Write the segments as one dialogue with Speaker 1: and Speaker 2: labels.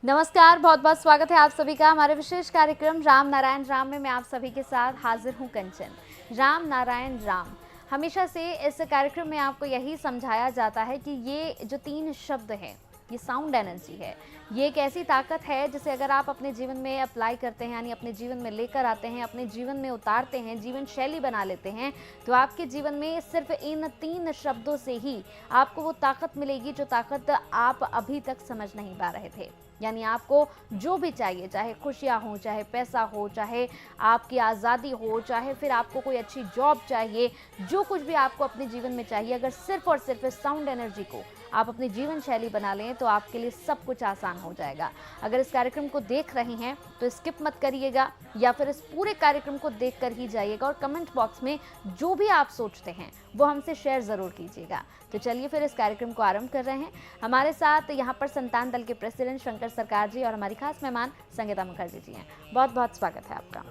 Speaker 1: नमस्कार, बहुत बहुत स्वागत है आप सभी का हमारे विशेष कार्यक्रम राम नारायण राम में। मैं आप सभी के साथ हाजिर हूं कंचन। राम नारायण राम, हमेशा से इस कार्यक्रम में आपको यही समझाया जाता है कि ये जो तीन शब्द हैं, ये साउंड एनर्जी है। ये एक ऐसी ताकत है जिसे अगर आप अपने जीवन में अप्लाई करते हैं, यानी अपने जीवन में लेकर आते हैं, अपने जीवन में उतारते हैं, जीवन शैली बना लेते हैं, तो आपके जीवन में सिर्फ इन तीन शब्दों से ही आपको वो ताकत मिलेगी जो ताकत आप अभी तक समझ नहीं पा रहे थे। यानी आपको जो भी चाहिए, चाहे खुशियाँ हो, चाहे पैसा हो, चाहे आपकी आज़ादी हो, चाहे फिर आपको कोई अच्छी जॉब चाहिए, जो कुछ भी आपको अपने जीवन में चाहिए, अगर सिर्फ और सिर्फ इस साउंड एनर्जी को आप अपनी जीवन शैली बना लें तो आपके लिए सब कुछ आसान हो जाएगा। अगर इस कार्यक्रम को देख रहे हैं तो स्किप मत करिएगा, या फिर इस पूरे कार्यक्रम को देख कर ही जाइएगा और कमेंट बॉक्स में जो भी आप सोचते हैं वो हमसे शेयर ज़रूर कीजिएगा। तो चलिए फिर इस कार्यक्रम को आरंभ कर रहे हैं। हमारे साथ यहाँ पर संतान दल के प्रेसिडेंट शंकर सरकार जी और हमारी खास मेहमान संगीता मुखर्जी जी हैं। बहुत बहुत स्वागत है आपका।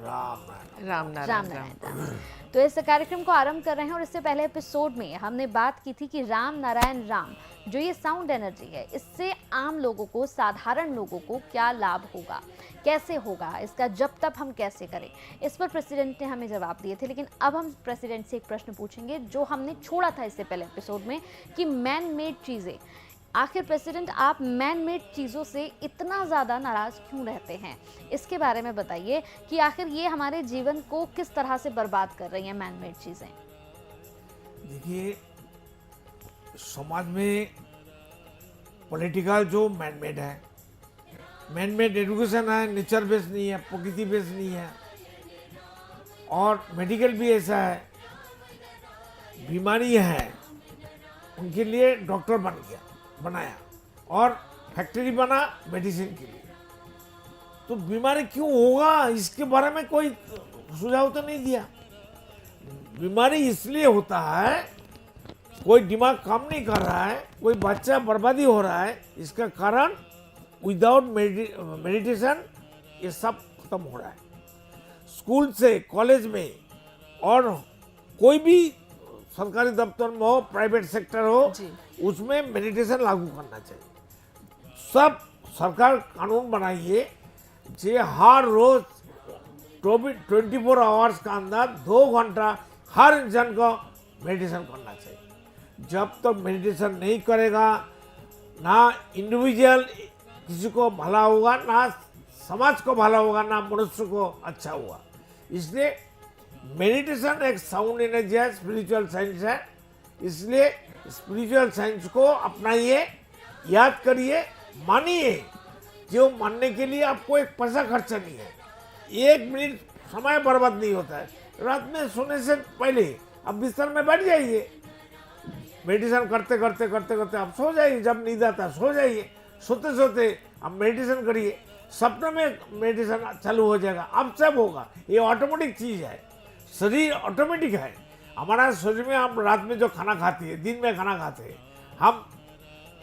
Speaker 2: राम
Speaker 1: नारायण। तो इस कार्यक्रम को आरंभ कर रहे हैं और इससे पहले एपिसोड में हमने बात की थी कि राम नारायण राम जो ये साउंड एनर्जी है, इससे आम लोगों को, साधारण लोगों को क्या लाभ होगा, कैसे होगा, इसका जप तप हम कैसे करें, इस पर प्रेसिडेंट ने हमें जवाब दिए थे। लेकिन अब हम प्रेसिडेंट से एक प्रश्न पूछेंगे जो हमने छोड़ा था इससे पहले एपिसोड में, कि मैन मेड चीज़ें, आखिर प्रेसिडेंट आप मैन मेड चीज़ों से इतना ज़्यादा नाराज़ क्यों रहते हैं? इसके बारे में बताइए कि आखिर ये हमारे जीवन को किस तरह से बर्बाद कर रही हैं मैन मेड चीज़ें।
Speaker 2: देखिए, समाज में पॉलिटिकल जो मैन मेड है, मैन मेड एजुकेशन है, नेचर बेस्ड नहीं है, प्रकृति बेस्ड नहीं है, और मेडिकल भी ऐसा है, बीमारी है उनके लिए डॉक्टर बनाया और फैक्ट्री बना मेडिसिन के लिए। तो बीमारी क्यों होगा इसके बारे में कोई सुझाव तो नहीं दिया। बीमारी इसलिए होता है, कोई दिमाग काम नहीं कर रहा है, कोई बच्चा बर्बादी हो रहा है, इसका कारण विदाउट मेडिटेशन ये सब खत्म हो रहा है। स्कूल से कॉलेज में और कोई भी सरकारी दफ्तर में हो, प्राइवेट सेक्टर हो, उसमें मेडिटेशन लागू करना चाहिए। सब सरकार कानून बनाइए जे हर रोज 24 आवर्स का अंदर 2 घंटा हर इंसान को मेडिटेशन करना चाहिए। जब तक तो मेडिटेशन नहीं करेगा, ना इंडिविजुअल किसी को भला होगा, ना समाज को भला होगा, ना मनुष्य को अच्छा होगा। इसलिए मेडिटेशन एक साउंड एनर्जी है, स्पिरिचुअल साइंस है। इसलिए स्पिरिचुअल साइंस को अपनाइए, याद करिए, मानिए। जो मानने के लिए आपको एक पैसा खर्चा नहीं है, 1 मिनट समय बर्बाद नहीं होता है। रात में सोने से पहले आप बिस्तर में बैठ जाइए, मेडिटेशन करते करते करते करते आप सो जाइए। जब नींद आता है सो जाइए, सोते सोते आप मेडिटेशन करिए, सपने में मेडिटेशन चालू हो जाएगा, अब सब होगा। ये ऑटोमेटिक चीज़ है, शरीर ऑटोमेटिक है। हमारा शरीर में हम रात में जो खाना खाते हैं, दिन में खाना खाते हैं, हम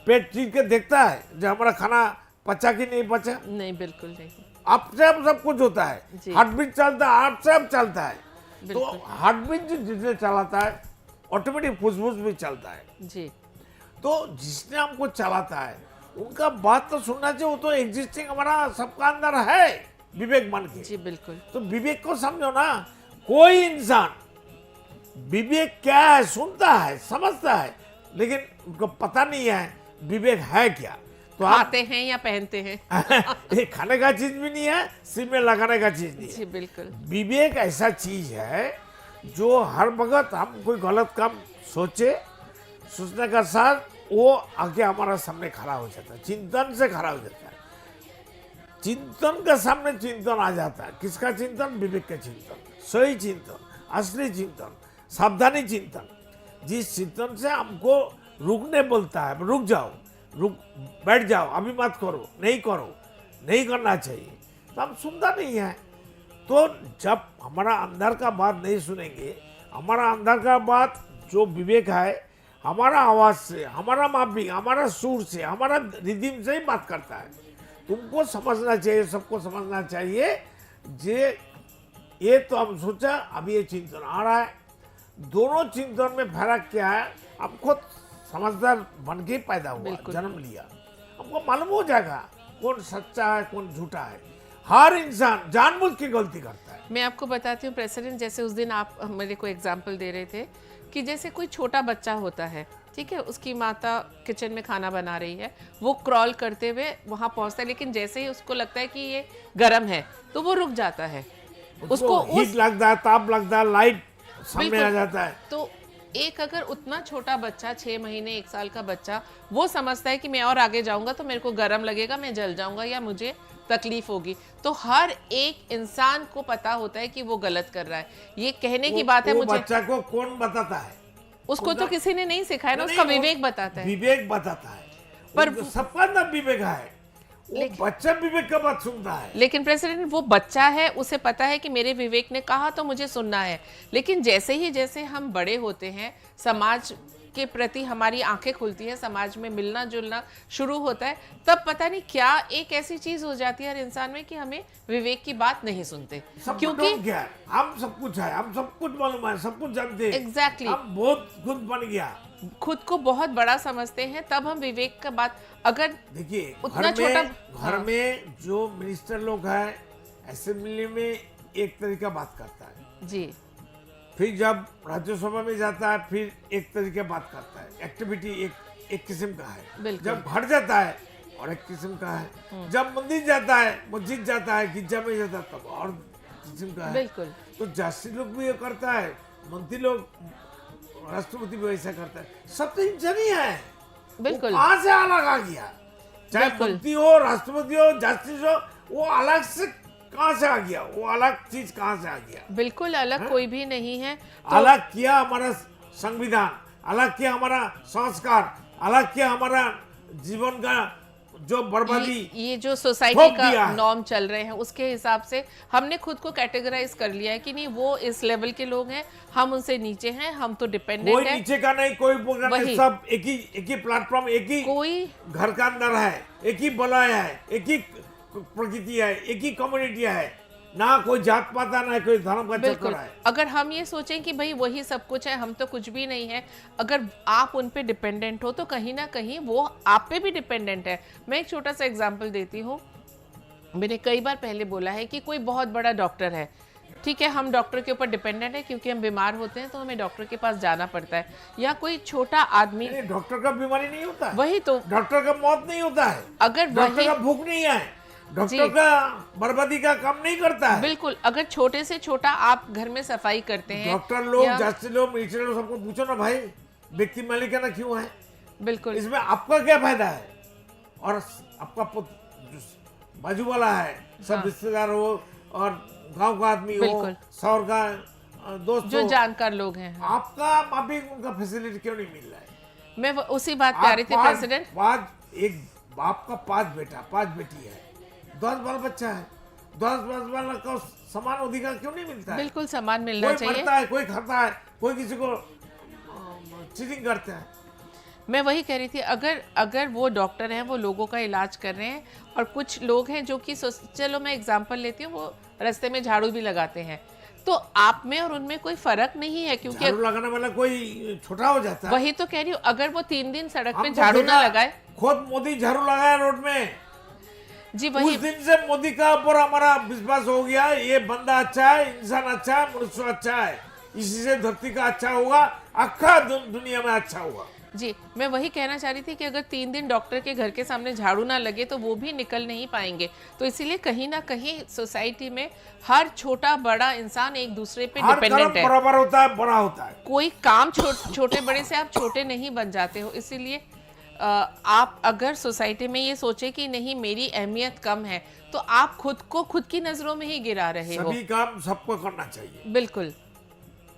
Speaker 2: पेट चीज के देखता है जो हमारा खाना पचा कि नहीं पचा।
Speaker 3: नहीं, बिल्कुल नहीं।
Speaker 2: आप सब कुछ होता है, हार्ट बीट चलता है, आप सब चलता है। तो हार्ट बीट जिसने चलाता है, ऑटोमेटिक फुसफुस भी चलता है
Speaker 3: जी।
Speaker 2: तो जिसने हमको चलाता है उनका बात तो सुनना चाहिए। वो तो एग्जिस्टिंग हमारा सबका अंदर है, विवेक मन के।
Speaker 3: जी बिल्कुल।
Speaker 2: तो विवेक को समझो ना। कोई इंसान विवेक क्या है सुनता है, समझता है, लेकिन उनको पता नहीं है विवेक है क्या। तो
Speaker 3: खाते हैं या पहनते हैं
Speaker 2: ये खाने का चीज भी नहीं है, सिर में लगाने का चीज नहीं है।
Speaker 3: जी बिल्कुल।
Speaker 2: विवेक ऐसा चीज है जो हर वक्त हम कोई गलत काम सोचने का साथ वो आके हमारा सामने खड़ा हो जाता है, चिंतन से खड़ा हो जाता है। चिंतन के सामने चिंतन आ जाता है। किसका चिंतन? विवेक का चिंतन, सही चिंतन, असली चिंतन, सावधानी चिंतन। जिस चिंतन से हमको रुकने बोलता है, रुक जाओ, बैठ जाओ, अभी मत करो, नहीं करो, नहीं करना चाहिए, तो हम सुनता नहीं है। तो जब हमारा अंदर का बात नहीं सुनेंगे, हमारा अंदर का बात जो विवेक है हमारा आवाज से, हमारा माफी, हमारा सुर से, हमारा रिदिम से ही बात करता है। तुमको समझना चाहिए, सबको समझना चाहिए जे ये तो हम सोचा, अभी ये चिंतन आ रहा है। दोनों चिंतन में फर्क क्या है? हम खुद समझदार बन के पैदा हुआ, जन्म लिया, हमको मालूम हो जाएगा कौन सच्चा है कौन झूठा है। हर इंसान जानबूझ के गलती करता है।
Speaker 3: मैं आपको बताती हूँ प्रेसिडेंट, जैसे उस दिन आप मेरे को एग्जाम्पल दे रहे थे कि जैसे कोई छोटा बच्चा होता है, ठीक है, उसकी माता किचन में खाना बना रही है, वो क्रॉल करते हुए वहाँ पहुँचता है, लेकिन जैसे ही उसको लगता है कि ये गर्म है तो वो रुक जाता है। उसको
Speaker 2: हीट लगता है, ताप लगता है, लाइट सामने
Speaker 3: बिल्कुल।
Speaker 2: आ जाता है।
Speaker 3: तो एक अगर उतना छोटा बच्चा 6 महीने 1 साल का बच्चा वो समझता है कि मैं और आगे जाऊंगा तो मेरे को गर्म लगेगा, मैं जल जाऊंगा या मुझे तकलीफ होगी, तो हर एक इंसान को पता होता है कि वो गलत कर रहा है। ये कहने की बात है
Speaker 2: वो
Speaker 3: मुझे,
Speaker 2: बच्चा को कौन बताता है?
Speaker 3: उसको तो किसी ने नहीं सिखाया ना,
Speaker 2: नहीं,
Speaker 3: उसका
Speaker 2: वो
Speaker 3: विवेक बताता है।
Speaker 2: विवेक बताता है,
Speaker 3: पर
Speaker 2: पर सबका ना विवेक है, वो बच्चा विवेक का बात सुनता है।
Speaker 3: लेकिन प्रेसिडेंट वो बच्चा है, उसे पता है कि मेरे विवेक ने कहा तो मुझे सुनना है, लेकिन जैसे हम बड़े होते हैं, समाज के प्रति हमारी आंखें खुलती हैं, समाज में मिलना जुलना शुरू होता है, तब पता नहीं क्या एक ऐसी चीज हो जाती है हर इंसान में कि हमें विवेक की बात नहीं सुनते, क्योंकि
Speaker 2: क्या है? हम सब कुछ है, हम सब कुछ मालूम है, सब कुछ जानते हैं।
Speaker 3: Exactly.
Speaker 2: हम बहुत खुद बन गया।
Speaker 3: खुद को बहुत बड़ा समझते हैं, तब हम विवेक का बात अगर
Speaker 2: देखिए
Speaker 3: उतना छोटा
Speaker 2: घर में जो मिनिस्टर लोग हैं, असेंबली में एक तरीका बात करता है,
Speaker 3: जी
Speaker 2: फिर जब राज्यसभा में जाता है फिर एक तरीके बात करता है, एक्टिविटी एक किस्म का है,
Speaker 3: बिल्कुल।
Speaker 2: जब घर जाता है और एक किस्म का है, जब मंदिर जाता है, मस्जिद जाता है, गिरजा में जाता है तब और किस्म का है।
Speaker 3: बिल्कुल।
Speaker 2: तो जाति लोग भी ये करता है, मंत्री लोग, राष्ट्रपति भी वैसा करता है, सब तो इंसान ही है।
Speaker 3: बिल्कुल।
Speaker 2: वो कहाँ से अलग आ गया? चाहे
Speaker 3: बिल्कुल।
Speaker 2: मंत्री हो, राष्ट्रपति हो, जस्टिस हो, वो अलग से कहाँ से आ गया? वो अलग चीज कहाँ से आ गया?
Speaker 3: बिल्कुल अलग कोई भी नहीं है।
Speaker 2: अलग किया हमारा संविधान, अलग किया हमारा संस्कार, अलग किया हमारा जीवन का जो बर्बादी।
Speaker 3: ये जो सोसाइटी
Speaker 2: ठोक दिया
Speaker 3: का
Speaker 2: है।
Speaker 3: नॉर्म चल रहे हैं उसके हिसाब से हमने खुद को कैटेगराइज कर लिया है कि नहीं वो इस लेवल के लोग हैं, हम उनसे नीचे हैं, हम तो डिपेंडेंट
Speaker 2: कोई
Speaker 3: हैं।
Speaker 2: नीचे का नहीं, कोई ऊपर का नहीं,
Speaker 3: वही।
Speaker 2: सब एक ही प्लेटफॉर्म, एक ही
Speaker 3: कोई
Speaker 2: घर का अंदर है, एक ही बलय है, एक ही प्रकृति है, एक ही कम्युनिटी है, ना कोई जात पात है, ना कोई धर्म का
Speaker 3: बिल्कुल।
Speaker 2: चक्कर है।
Speaker 3: अगर हम ये सोचें कि भाई वही सब कुछ है, हम तो कुछ भी नहीं है, अगर आप उन पे डिपेंडेंट हो तो कहीं ना कहीं वो आप पे भी डिपेंडेंट है। मैं एक छोटा सा एग्जांपल देती हूँ। मैंने कई बार पहले बोला है कि कोई बहुत बड़ा डॉक्टर है, ठीक है, हम डॉक्टर के ऊपर डिपेंडेंट है क्योंकि हम बीमार होते हैं तो हमें डॉक्टर के पास जाना पड़ता है, या कोई छोटा आदमी,
Speaker 2: नहीं, डॉक्टर का बीमारी नहीं होता है,
Speaker 3: वही तो
Speaker 2: डॉक्टर का मौत नहीं होता है,
Speaker 3: अगर
Speaker 2: डॉक्टर
Speaker 3: वही
Speaker 2: का भूख नहीं है, डॉक्टर
Speaker 3: जी।
Speaker 2: का बर्बादी का काम नहीं करता है।
Speaker 3: बिल्कुल, अगर छोटे से छोटा आप घर में सफाई करते हैं,
Speaker 2: डॉक्टर लोग,
Speaker 3: या-
Speaker 2: जाति लोग, मिनिस्टर लोग, सबको पूछो ना भाई व्यक्ति मालिकाना क्यों है,
Speaker 3: बिल्कुल
Speaker 2: इसमें आपका क्या फायदा है? और आपका जो बाजू वाला है, सब
Speaker 3: हाँ।
Speaker 2: रिश्तेदार हो और गांव का आदमी हो,
Speaker 3: बिल्कुल।
Speaker 2: शहर का दोस्त
Speaker 3: जो
Speaker 2: हो,
Speaker 3: जानकार लोग हैं।
Speaker 2: आपका माफिक उनका फैसिलिटी क्यों नहीं मिल रहा है?
Speaker 3: मैं उसी बात पे आ रही थी प्रेसिडेंट।
Speaker 2: एक बाप का 5 बेटा 5 बेटी है, 10 बाल बच्चा है, 10 बाल का समान अधिकार क्यों नहीं मिलता है?
Speaker 3: बिल्कुल समान मिलना
Speaker 2: कोई
Speaker 3: चाहिए।
Speaker 2: मरता है, कोई खाता है, कोई किसी को चीटिंग करता है।
Speaker 3: मैं वही कह रही थी, अगर वो डॉक्टर हैं, वो लोगों का इलाज कर रहे हैं, और कुछ लोग हैं जो कि चलो मैं एग्जांपल लेती हूँ, वो रास्ते में झाड़ू भी लगाते हैं, तो आप में और उनमें कोई फर्क नहीं है, क्योंकि
Speaker 2: झाड़ू लगाने वाला कोई छोटा हो जाता है।
Speaker 3: वही तो कह रही हूँ, अगर वो 3 दिन सड़क पे
Speaker 2: हमको
Speaker 3: झाड़ू ना
Speaker 2: देखा,
Speaker 3: लगाए।
Speaker 2: खुद मोदी झाड़ू लगाया रोड में,
Speaker 3: जी
Speaker 2: उस
Speaker 3: वही,
Speaker 2: दिन से मोदी का ऊपर हमारा विश्वास हो गया, ये बंदा अच्छा है, इंसान अच्छा है, मनुष्य अच्छा है, इसी से धरती का अच्छा होगा, अक्खा दुनिया में अच्छा होगा।
Speaker 3: जी मैं वही कहना चाह रही थी कि अगर 3 दिन डॉक्टर के घर के सामने झाड़ू ना लगे तो वो भी निकल नहीं पाएंगे। तो इसीलिए कहीं ना कहीं सोसाइटी में हर छोटा बड़ा इंसान एक दूसरे पे
Speaker 2: हर
Speaker 3: डिपेंडेंट
Speaker 2: कर्म
Speaker 3: है।
Speaker 2: बराबर होता है, बड़ा होता है।
Speaker 3: कोई काम छोटे बड़े से आप छोटे नहीं बन जाते हो। इसीलिए आप अगर सोसाइटी में ये सोचे कि नहीं मेरी अहमियत कम है, तो आप खुद को खुद की नजरों में ही गिरा रहे हो।
Speaker 2: सभी काम सबको करना चाहिए,
Speaker 3: बिल्कुल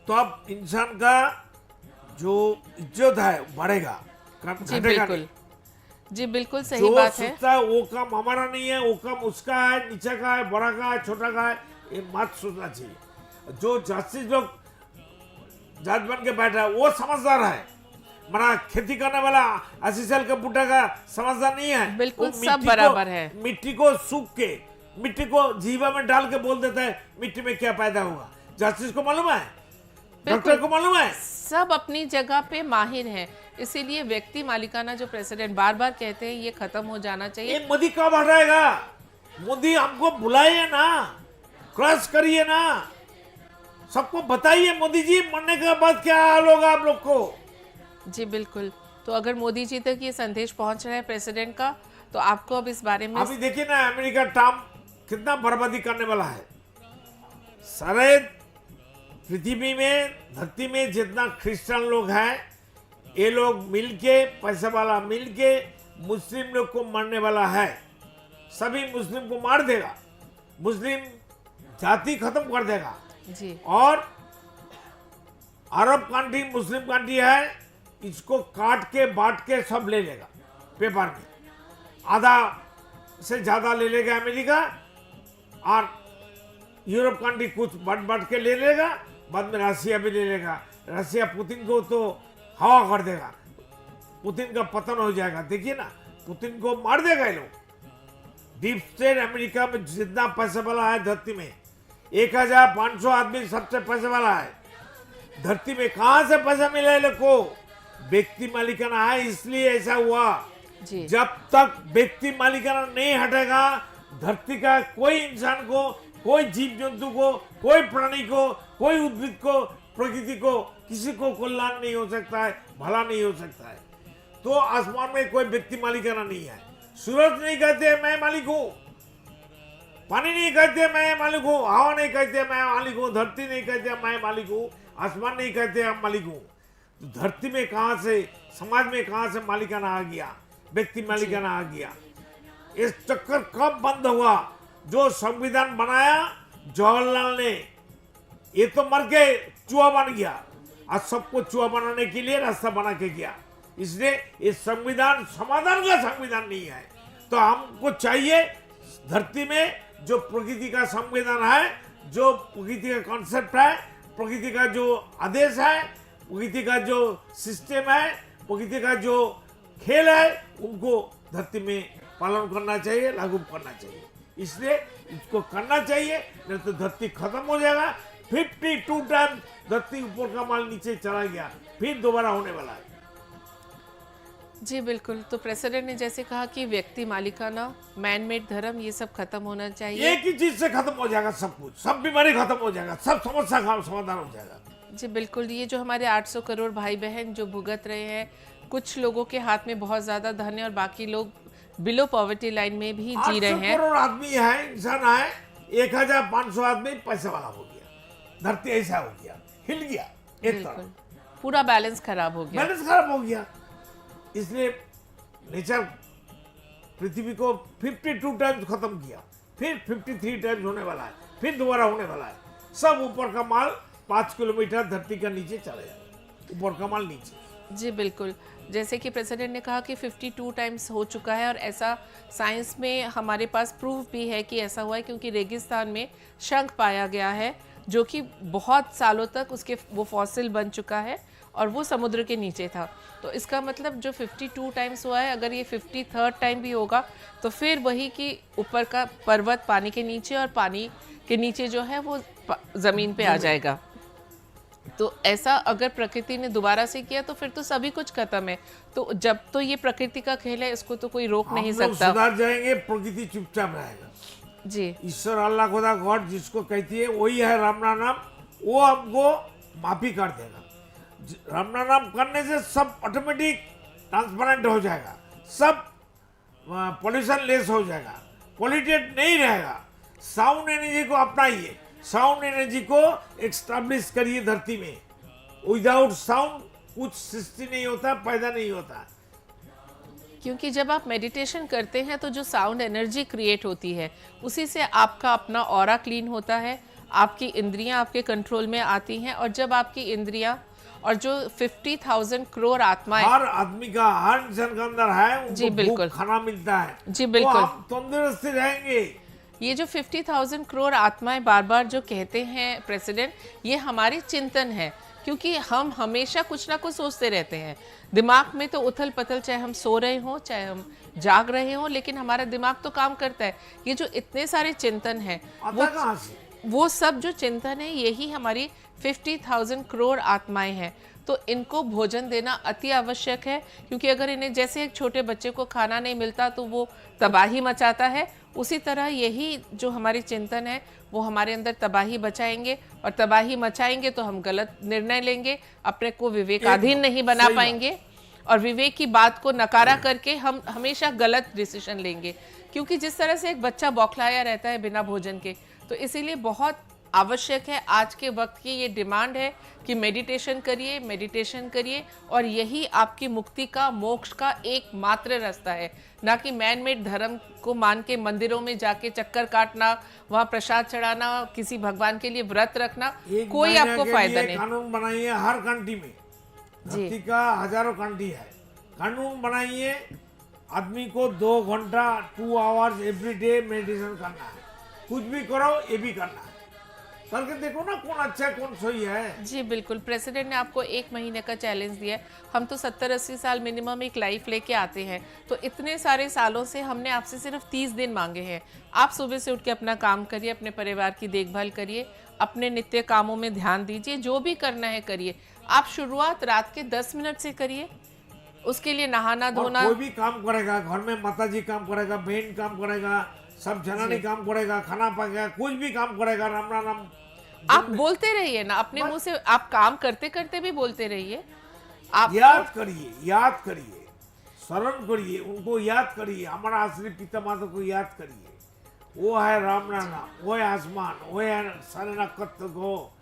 Speaker 2: तो अब इंसान का जो इज्जत है बढ़ेगा,
Speaker 3: जी
Speaker 2: घटेगा
Speaker 3: बिल्कुल
Speaker 2: नहीं।
Speaker 3: जी बिल्कुल सही
Speaker 2: जो
Speaker 3: बात है।
Speaker 2: सोचता है वो काम हमारा नहीं है, वो काम उसका है, नीचे का है, बड़ा का है, छोटा का है, ये मत सोचना चाहिए। जो जाति लोग जज बन के बैठा है वो समझदार है, मना खेती करने वाला 80 साल का बुढ़ा का समझदार नहीं है।
Speaker 3: बिल्कुल,
Speaker 2: वो
Speaker 3: सब
Speaker 2: मिट्टी
Speaker 3: बराबर है।
Speaker 2: मिट्टी को सूख के, मिट्टी को जीवा में डाल के बोल देता है मिट्टी में क्या पैदा होगा। जस्टिस को मालूम है, डॉक्टर को मालूम है।
Speaker 3: सब अपनी जगह पे माहिर हैं, इसीलिए व्यक्ति मालिकाना जो प्रेसिडेंट बार बार कहते हैं ये खत्म हो जाना चाहिए।
Speaker 2: ये मोदी कब हटाएगा? मोदी हमको बुलाइए ना, क्रॉस करिए ना, सबको बताइए मोदी जी मरने के बाद क्या हाल होगा आप लोग को।
Speaker 3: जी बिल्कुल। तो अगर मोदी जी तक ये संदेश पहुंच रहा है प्रेसिडेंट का, तो आपको अब इस बारे में
Speaker 2: अभी देखिए ना, अमेरिका ट्रम्प कितना बर्बादी करने वाला है। सारे पृथ्वी में, धरती में जितना क्रिश्चियन लोग हैं, ये लोग मिलके, पैसा वाला मिलके मुस्लिम लोग को मारने वाला है। सभी मुस्लिम को मार देगा, मुस्लिम जाति खत्म कर देगा।
Speaker 3: जी
Speaker 2: और अरब कंट्री मुस्लिम कंट्री है, इसको काट के बांट के सब ले लेगा पेपर में, आधा से ज्यादा ले लेगा अमेरिका, और यूरोप कंट्री कुछ बांट के ले लेगा, बाद में रसिया भी ले लेगा। रसिया पुतिन को तो हवा कर देगा, पुतिन का पतन हो जाएगा। देखिए ना, पुतिन को मार देगा ये लोग। डीप स्टेट अमेरिका में जितना पैसा वाला है धरती में, 1500 आदमी सबसे पैसे वाला है धरती में। कहां से पैसा मिला लोग को? व्यक्ति मालिकाना है, इसलिए ऐसा हुआ।
Speaker 3: जी
Speaker 2: जब तक व्यक्ति मालिकाना नहीं हटेगा, धरती का कोई इंसान को, कोई जीव जंतु को, कोई प्राणी को, कोई उद्भिद को, प्रकृति को, किसी को कल्याण नहीं हो सकता है, भला नहीं हो सकता है। तो आसमान में कोई व्यक्ति मालिकाना नहीं है। सूरज नहीं कहते मैं मालिक हूं, पानी नहीं कहते मैं मालिक हूँ, हवा नहीं कहते मैं मालिक हूँ, धरती नहीं कहते मैं मालिक हूँ, आसमान नहीं कहते हम मालिक हूँ। तो धरती में कहाँ से, समाज में कहाँ से मालिकाना आ गया, व्यक्ति मालिकाना आ गया? इस चक्कर कब बंद हुआ? जो संविधान बनाया जवाहरलाल ने, ये तो मर के चूहा बन गया, आज सबको चूहा बनाने के लिए रास्ता बना के गया। इसलिए ये संविधान समाधान का संविधान नहीं है। तो हमको चाहिए धरती में जो प्रकृति का संविधान है, जो प्रकृति का कॉन्सेप्ट है, प्रकृति का जो आदेश है, प्रकृति का जो सिस्टम है, प्रकृति का जो खेल है, उनको धरती में पालन करना चाहिए, लागू करना चाहिए। इसलिए इसको करना चाहिए, नहीं तो धरती खत्म हो जाएगा। 52 टाइम धरती ऊपर का माल नीचे चला गया, फिर दोबारा होने वाला है।
Speaker 3: जी बिल्कुल। तो प्रेसिडेंट ने जैसे कहा कि व्यक्ति मालिकाना, मैन मेड धर्म, ये सब खत्म होना चाहिए।
Speaker 2: एक ही चीज से खत्म हो जाएगा सब कुछ, सब बीमारी खत्म हो जाएगा, सब समस्या का समाधान हो जाएगा।
Speaker 3: जी बिल्कुल। ये जो हमारे 800 करोड़ भाई बहन जो भुगत रहे हैं, कुछ लोगों के हाथ में बहुत ज्यादा धन है और बाकी लोग बिलो पॉवर्टी लाइन में भी जी रहे
Speaker 2: 800
Speaker 3: हैं।
Speaker 2: करोड़ आदमी है, इंसान है, 1500 आदमी पैसे वाला हो गया। धरती ऐसा हो गया, हिल गया एक
Speaker 3: बिल्कुल,
Speaker 2: तरफ,
Speaker 3: पूरा बैलेंस खराब हो गया।
Speaker 2: बैलेंस खराब हो गया। इसलिए नेचर पृथ्वी को 52 टाइम्स खत्म किया, फिर 53 टाइम्स होने वाला है, फिर दोबारा होने वाला है। सब ऊपर का माल 5 किलोमीटर धरती का नीचे चले जाएगा, ऊपर का माल नीचे।
Speaker 3: जी बिल्कुल। जैसे कि प्रेसिडेंट ने कहा कि 52 टाइम्स हो चुका है, और ऐसा साइंस में हमारे पास प्रूफ भी है कि ऐसा हुआ है, क्योंकि रेगिस्तान में शंख पाया गया है जो कि बहुत सालों तक उसके वो फॉसिल बन चुका है और वो समुद्र के नीचे था। तो इसका मतलब जो 52 टाइम्स हुआ है, अगर ये 53rd टाइम भी होगा तो फिर वही कि ऊपर का पर्वत पानी के नीचे और पानी के नीचे जो है वो ज़मीन पे आ जाएगा। तो ऐसा अगर प्रकृति ने दोबारा से किया तो फिर तो सभी कुछ खत्म है। तो जब तो ये प्रकृति का खेल है, इसको तो कोई रोक नहीं
Speaker 2: हम लोग
Speaker 3: सकता।
Speaker 2: सुधार जाएंगे, प्रकृति चुपचाप रहेगा।
Speaker 3: जी
Speaker 2: ईश्वर अल्लाह खुदा गॉड जिसको कहती है वही है राम नाम, वो हमको माफी कर देगा। राम नाम करने से सब ऑटोमेटिक ट्रांसपेरेंट हो जाएगा, सब पॉल्यूशन लेस हो जाएगा, पॉल्यूटेड नहीं रहेगा। साउंड एनर्जी को अपनाइए, साउंड एनर्जी को एस्टैब्लिश करिए धरती में। विदाउट साउंड कुछ सृष्टि नहीं होता, पैदा नहीं होता।
Speaker 3: क्योंकि जब आप मेडिटेशन करते हैं तो जो साउंड एनर्जी क्रिएट होती है, उसी से आपका अपना ऑरा क्लीन होता है, आपकी इंद्रियां आपके कंट्रोल में आती हैं। और जब आपकी इंद्रियां और जो 50,000 करोड़ आत्माएं,
Speaker 2: हर आदमी का, हर इंसान के अंदर है,
Speaker 3: जी
Speaker 2: उनको
Speaker 3: बिल्कुल,
Speaker 2: भूख खाना मिलता है,
Speaker 3: जी
Speaker 2: तो
Speaker 3: बिल्कुल,
Speaker 2: हम तंदुरुस्त रहेंगे।
Speaker 3: ये जो 50,000 करोड़ आत्माएं बार बार जो कहते हैं प्रेसिडेंट, ये हमारे चिंतन है। क्योंकि हम हमेशा कुछ ना कुछ सोचते रहते हैं, दिमाग में तो उथल पथल, चाहे हम सो रहे हों चाहे हम जाग रहे हों, लेकिन हमारा दिमाग तो काम करता है। ये जो इतने सारे चिंतन हैं वो
Speaker 2: आता कहाँ से?
Speaker 3: वो सब जो चिंतन है यही हमारी 50,000 करोड़ आत्माएं हैं। तो इनको भोजन देना अति आवश्यक है, क्योंकि अगर इन्हें, जैसे एक छोटे बच्चे को खाना नहीं मिलता तो वो तबाही मचाता है, उसी तरह यही जो हमारी चिंतन है वो हमारे अंदर तबाही बचाएंगे, और तबाही मचाएंगे तो हम गलत निर्णय लेंगे, अपने को विवेकाधीन नहीं बना
Speaker 2: सही बात।
Speaker 3: पाएंगे, और विवेक की बात को नकारा करके हम हमेशा गलत डिसीजन लेंगे। क्योंकि जिस तरह से एक बच्चा बौखलाया रहता है बिना भोजन के, तो इसीलिए बहुत आवश्यक है, आज के वक्त की ये डिमांड है कि मेडिटेशन करिए, मेडिटेशन करिए, और यही आपकी मुक्ति का, मोक्ष का एकमात्र रास्ता है। ना कि मैन मेड धर्म को मान के मंदिरों में जाके चक्कर काटना, वहाँ प्रसाद चढ़ाना, किसी भगवान के लिए व्रत रखना,
Speaker 2: एक
Speaker 3: कोई
Speaker 2: महीने
Speaker 3: आपको
Speaker 2: के
Speaker 3: फायदा
Speaker 2: लिए
Speaker 3: नहीं।
Speaker 2: कानून बनाइए हर कंट्री में,
Speaker 3: जी।
Speaker 2: धरती का हजारों कंट्री है, कानून बनाइए, आदमी को 2 घंटा 2 आवर्स एवरी डे मेडिटेशन करना है, कुछ भी करो ये भी करना है, करके देखो ना कौन अच्छा है कौन सही है।
Speaker 3: जी बिल्कुल, प्रेसिडेंट ने आपको 1 महीने का चैलेंज दिया है। हम तो 70-80 साल मिनिमम एक लाइफ लेके आते हैं, तो इतने सारे सालों से हमने आपसे सिर्फ 30 दिन मांगे हैं। आप सुबह से उठ के अपना काम करिए, अपने परिवार की देखभाल करिए, अपने नित्य कामों में ध्यान दीजिए, जो भी करना है करिए। आप शुरुआत रात के 10 मिनट से करिए, उसके लिए नहाना
Speaker 2: और
Speaker 3: धोना।
Speaker 2: कोई भी काम करेगा, घर में माताजी काम करेगा, बहन काम करेगा, सब जनानी काम करेगा, खाना पकाएगा, कुछ भी काम करेगा, राम राम
Speaker 3: आप बोलते रहिए ना अपने मुंह से, आप काम करते करते भी बोलते रहिए। आप
Speaker 2: याद करिए, स्मरण करिए, उनको याद करिए, हमारा आश्री पिता माता को याद करिए, वो है राम नाना, वो है आसमान, वो है सारे नक्षत्र को,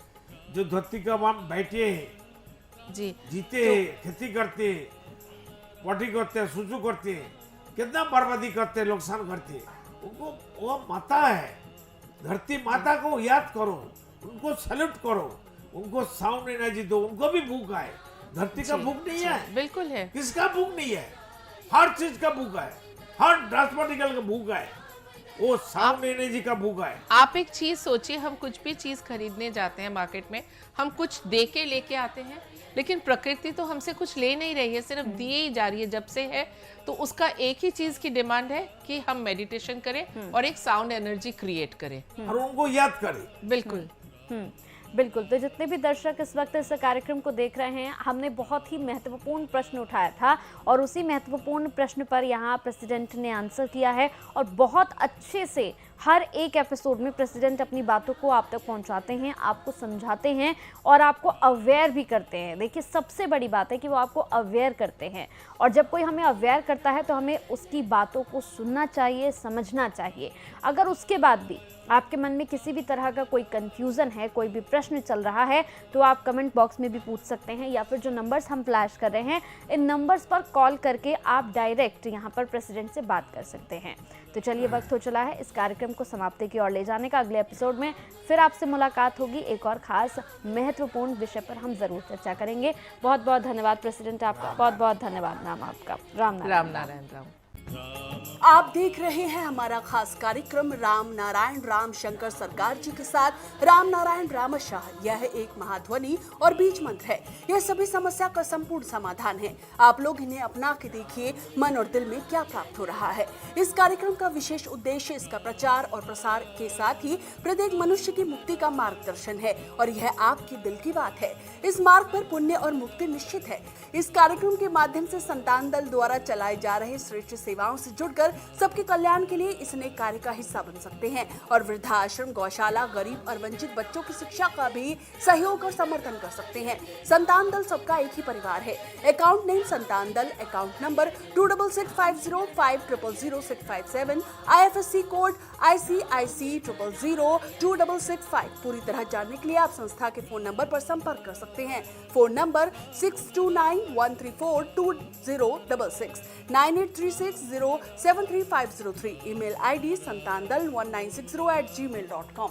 Speaker 2: जो धरती का हम बैठे हैं,
Speaker 3: जी
Speaker 2: जीते हैं, खेती करते हैं, पॉटी करते हैं, सुसु करते हैं, कितना बर्बादी करते हैं, नुकसान करते हैं, उनको, वो माता है, धरती माता को याद करो, उनको सैल्यूट करो, उनको साउंड एनर्जी दो, उनको भी भूख है, धरती का भूख नहीं है,
Speaker 3: बिल्कुल है।
Speaker 2: किसका भूख नहीं है, हर चीज का भूख है, हर ड्रांसपोर्टिकल का भूख है, वो साउंड एनर्जी का भूख है।
Speaker 3: आप एक चीज सोचिए, हम कुछ भी चीज खरीदने जाते हैं मार्केट में, हम कुछ दे के लेके आते हैं, लेकिन प्रकृति तो हमसे कुछ ले नहीं रही है, सिर्फ दिए ही जा रही है जब से है। तो उसका एक ही चीज की डिमांड है कि हम मेडिटेशन करें और एक साउंड एनर्जी क्रिएट करें।
Speaker 2: और उनको याद करें।
Speaker 3: बिल्कुल।
Speaker 1: बिल्कुल। तो जितने भी दर्शक इस वक्त इस कार्यक्रम को देख रहे हैं, हमने बहुत ही महत्वपूर्ण प्रश्न उठाया था और उसी महत्वपूर्ण प्रश्न पर यहाँ प्रेसिडेंट ने आंसर किया है और बहुत अच्छे से हर एक एपिसोड में प्रेसिडेंट अपनी बातों को आप तक पहुंचाते हैं, आपको समझाते हैं और आपको अवेयर भी करते हैं। देखिए, सबसे बड़ी बात है कि वो आपको अवेयर करते हैं और जब कोई हमें अवेयर करता है तो हमें उसकी बातों को सुनना चाहिए, समझना चाहिए। अगर उसके बाद भी आपके मन में किसी भी तरह का कोई कंफ्यूजन है, कोई भी प्रश्न चल रहा है, तो आप कमेंट बॉक्स में भी पूछ सकते हैं या फिर जो नंबर्स हम फ्लैश कर रहे हैं, इन नंबर्स पर कॉल करके आप डायरेक्ट यहाँ पर प्रेसिडेंट से बात कर सकते हैं। तो चलिए, वक्त हो चला है इस कार्यक्रम को समाप्ति की ओर ले जाने का। अगले एपिसोड में फिर आपसे मुलाकात होगी, एक और खास महत्वपूर्ण विषय पर हम जरूर चर्चा करेंगे। बहुत बहुत धन्यवाद प्रेसिडेंट, आपका बहुत बहुत धन्यवाद। नाम आपका?
Speaker 3: राम नारायण राम।
Speaker 4: आप देख रहे हैं हमारा खास कार्यक्रम राम नारायण राम शंकर सरकार जी के साथ राम नारायण रामशाह। यह एक महाध्वनि और बीज मंत्र है। यह सभी समस्या का संपूर्ण समाधान है। आप लोग इन्हें अपना के देखिए, मन और दिल में क्या प्राप्त हो रहा है। इस कार्यक्रम का विशेष उद्देश्य इसका प्रचार और प्रसार के साथ ही प्रत्येक मनुष्य की मुक्ति का मार्गदर्शन है और यह आपके दिल की बात है। इस मार्ग पर पुण्य और मुक्ति निश्चित है। इस कार्यक्रम के माध्यम से संतान दल द्वारा चलाए जा रहे श्रेष्ठ सेवाओं से जुड़कर सबके कल्याण के लिए इस नेक कार्य का हिस्सा बन सकते हैं और वृद्धाश्रम, गौशाला, गरीब और वंचित बच्चों की शिक्षा का भी सहयोग और समर्थन कर सकते हैं। संतान दल सबका एक ही परिवार है। अकाउंट नेम संतान दल, account number 266505000657, IFSC code ICIC 000265। पूरी तरह जानने के लिए आप संस्था के फोन नंबर पर संपर्क कर सकते हैं। Phone number 6291342066, 9836073503। Email ID santandal1960@gmail.com।